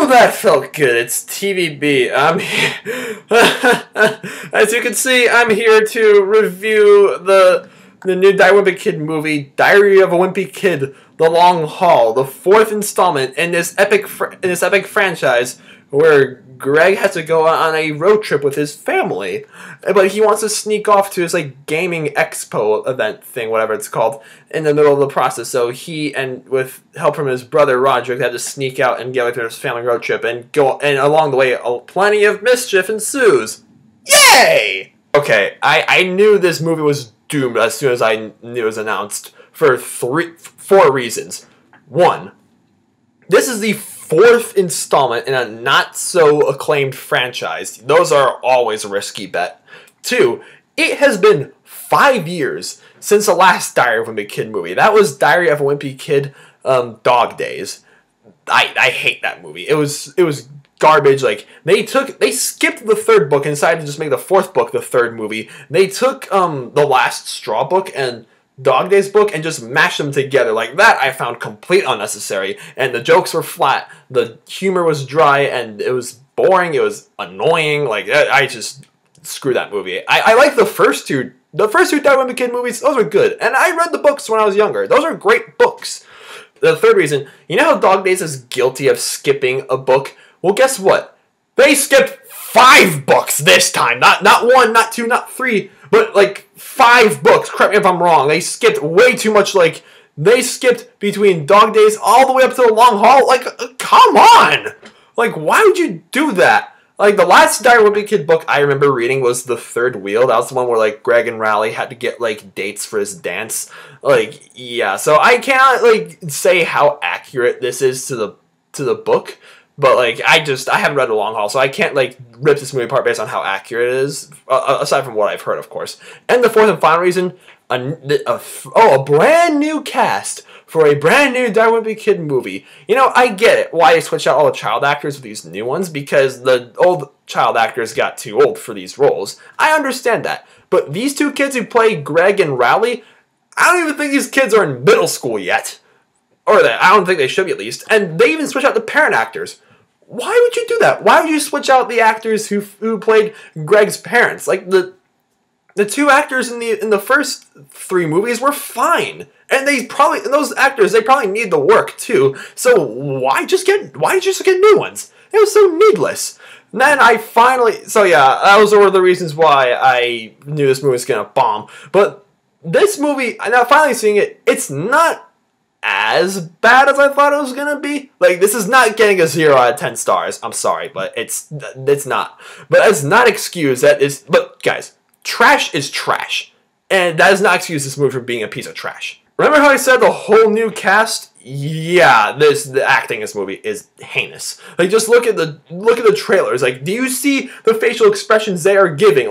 that felt good. It's TVB. I'm here. As you can see, I'm here to review the new Wimpy Kid movie, Diary of a Wimpy Kid: The Long Haul, the fourth installment in this epic franchise where Greg has to go on a road trip with his family, but he wants to sneak off to his gaming expo event thing, whatever it's called, in the middle of the process. So he, and with help from his brother Roderick, had to sneak out and get away from his family road trip, and along the way, plenty of mischief ensues. Yay! Okay, I knew this movie was doomed as soon as I knew it was announced for four reasons. One, this is the fourth installment in a not-so-acclaimed franchise. Those are always a risky bet. Two, it has been 5 years since the last Diary of a Wimpy Kid movie. That was Diary of a Wimpy Kid, Dog Days. I hate that movie. It was garbage. They skipped the third book and decided to just make the fourth book the third movie. They took The Last Straw book and Dog Days book and just mashed them together. That I found complete unnecessary, and the jokes were flat, the humor was dry, and it was boring, it was annoying. I just screw that movie. I like the first two Diary of Wimpy Kid movies. Those are good, and I read the books when I was younger. Those are great books. The third reason, you know how Dog Days is guilty of skipping a book? Well, guess what? They skipped 5 books this time. Not 1, not 2, not 3, but 5 books. Correct me if I'm wrong. They skipped way too much. They skipped between Dog Days all the way up to The Long Haul. Come on! Why would you do that? The last Diary of a Wimpy Kid book I remember reading was The Third Wheel. That was the one where, Greg and Raleigh had to get, dates for his dance. Yeah, so I cannot, say how accurate this is to the book. But, I haven't read The Long Haul, so I can't, rip this movie apart based on how accurate it is, aside from what I've heard, of course. And the fourth and final reason, a brand new cast for a brand new Diary of a Wimpy Kid movie. You know, I get it, why they switched out all the child actors with these new ones, because the old child actors got too old for these roles. I understand that. But these two kids who play Greg and Raleigh, I don't even think these kids are in middle school yet. Or I don't think they should be, at least. And they even switched out the parent actors. Why would you do that? Why would you switch out the actors who played Greg's parents? The two actors in the first 3 movies were fine, and those actors probably need the work too. So why did you just get new ones? It was so needless. And then those were the reasons why I knew this movie was gonna bomb. But this movie, now finally seeing it, it's not as bad as I thought it was gonna be. This is not getting a 0 out of 10 stars. I'm sorry, but it's not. But that's not excuse. But guys, trash is trash, and that does not excuse this movie from being a piece of trash. Remember how I said the whole new cast? Yeah, the acting in this movie is heinous. Just look at the trailers. Do you see the facial expressions they are giving?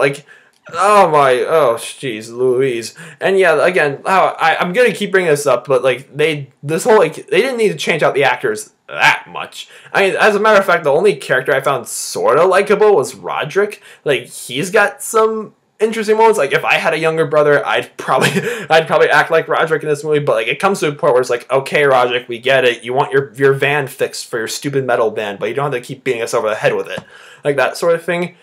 Oh jeez Louise. And yeah, again, I'm gonna keep bringing this up, but they didn't need to change out the actors that much. I mean, as a matter of fact, the only character I found sorta likable was Roderick. He's got some interesting moments. If I had a younger brother, I'd probably act like Roderick in this movie. But it comes to a point where it's okay, Roderick, we get it. You want your van fixed for your stupid metal band, but you don't have to keep beating us over the head with it, that sort of thing.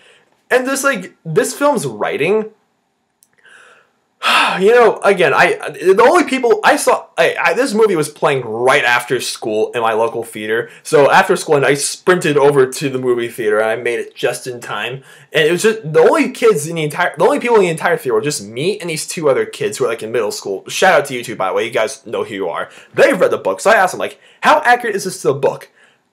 And this film's writing, you know, again, the only people I saw, this movie was playing right after school in my local theater. So after school, and I sprinted over to the movie theater, and I made it just in time. And it was just the only people in the entire theater were just me and these 2 other kids who are in middle school. Shout out to you two, by the way. You guys know who you are. They've read the book, so I asked them how accurate is this to the book?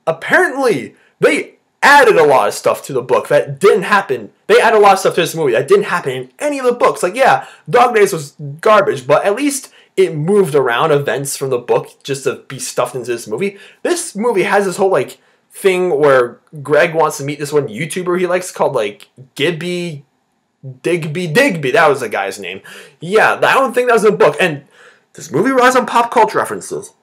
Apparently, they added a lot of stuff to the book that didn't happen. They added a lot of stuff to this movie that didn't happen in any of the books. Yeah, Dog Days was garbage, but at least it moved around events from the book just to be stuffed into this movie. This movie has this whole thing where Greg wants to meet this one YouTuber he likes called Digby. That was the guy's name. Yeah, I don't think that was in the book. And this movie relies on pop culture references.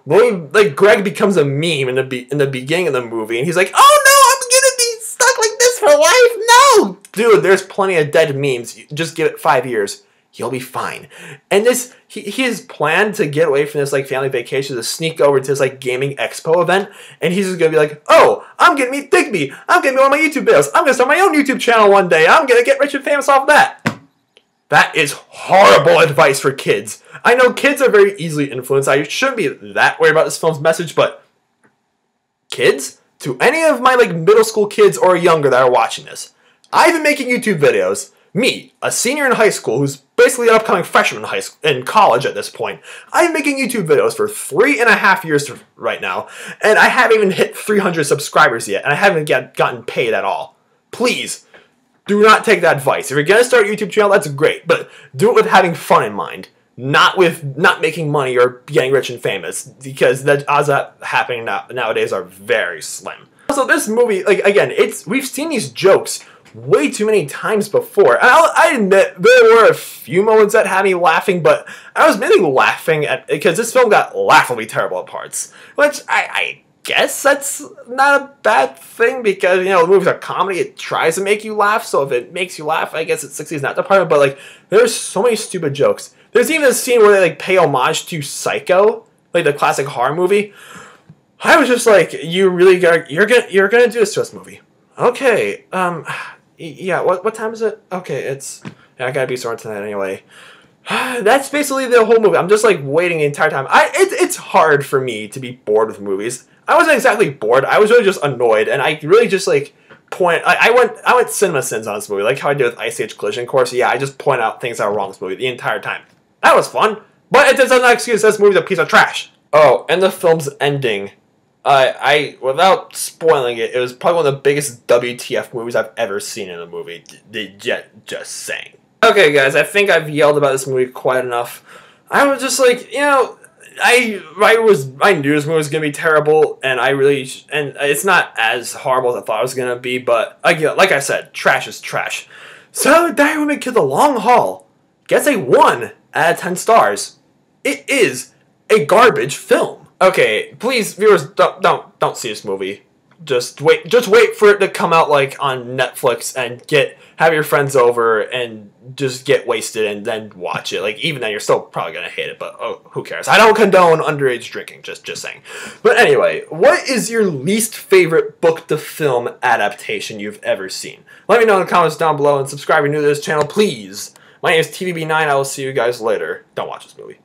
Greg becomes a meme in the beginning of the movie, and he's oh no, I'm gonna be stuck like this for life. No, dude, there's plenty of dead memes. Just give it 5 years. He'll be fine. And this, he has planned to get away from this like family vacation to sneak over to this like gaming expo event, and he's just gonna be like, oh, I'm gonna meet Digby. I'm gonna be on my YouTube videos. I'm gonna start my own YouTube channel one day. I'm gonna get rich and famous off that. That is horrible advice for kids. I know kids are very easily influenced. I shouldn't be that worried about this film's message, but kids, to any of my like middle school kids or younger that are watching this, I've been making YouTube videos. Me, a senior in high school who's basically an upcoming freshman in college at this point, I'm making YouTube videos for 3.5 years right now, and I haven't even hit 300 subscribers yet, and I haven't gotten paid at all. Please, do not take that advice. If you're going to start a YouTube channel, that's great, but do it with having fun in mind, not with not making money or getting rich and famous, because the odds of that happening nowadays are very slim. Also, this movie, like, again, we've seen these jokes way too many times before. And I admit there were a few moments that had me laughing, but I was mainly laughing at because this film got laughably terrible at parts, which I guess that's not a bad thing because, you know, the movie's a comedy. It tries to make you laugh, so if it makes you laugh, I guess it succeeds in that department. But like, there's so many stupid jokes. There's even a scene where they like pay homage to Psycho, like the classic horror movie. I was just like, you're gonna do this to us, movie. Okay, yeah, what time is it? Okay, yeah, I gotta be sorry tonight anyway. That's basically the whole movie. I'm just like waiting the entire time. It's hard for me to be bored with movies. I wasn't exactly bored. I was really just annoyed, and I really just like I went cinema sins on this movie, like how I did with Ice Age Collision Course. Yeah, I just point out things that are wrong with this movie the entire time. That was fun, but it doesn't excuse this movie's a piece of trash. Oh, and the film's ending. Without spoiling it, it was probably one of the biggest WTF movies I've ever seen in a movie. Just saying. Okay, guys, I think I've yelled about this movie quite enough. I was just like, you know, I knew this movie was gonna be terrible, and and it's not as horrible as I thought it was gonna be, but like I said, trash is trash. So, Diary of a Wimpy Kid: The Long Haul gets a 1 out of 10 stars. It is a garbage film. Okay, please, viewers, don't see this movie. Just wait for it to come out like on Netflix and have your friends over and just get wasted and then watch it. Like, even then, you're still probably gonna hate it, but oh, who cares? I don't condone underage drinking. Just saying. But anyway, what is your least favorite book to film adaptation you've ever seen? Let me know in the comments down below and subscribe if you're new to this channel, please. My name is TVB9. I will see you guys later. Don't watch this movie.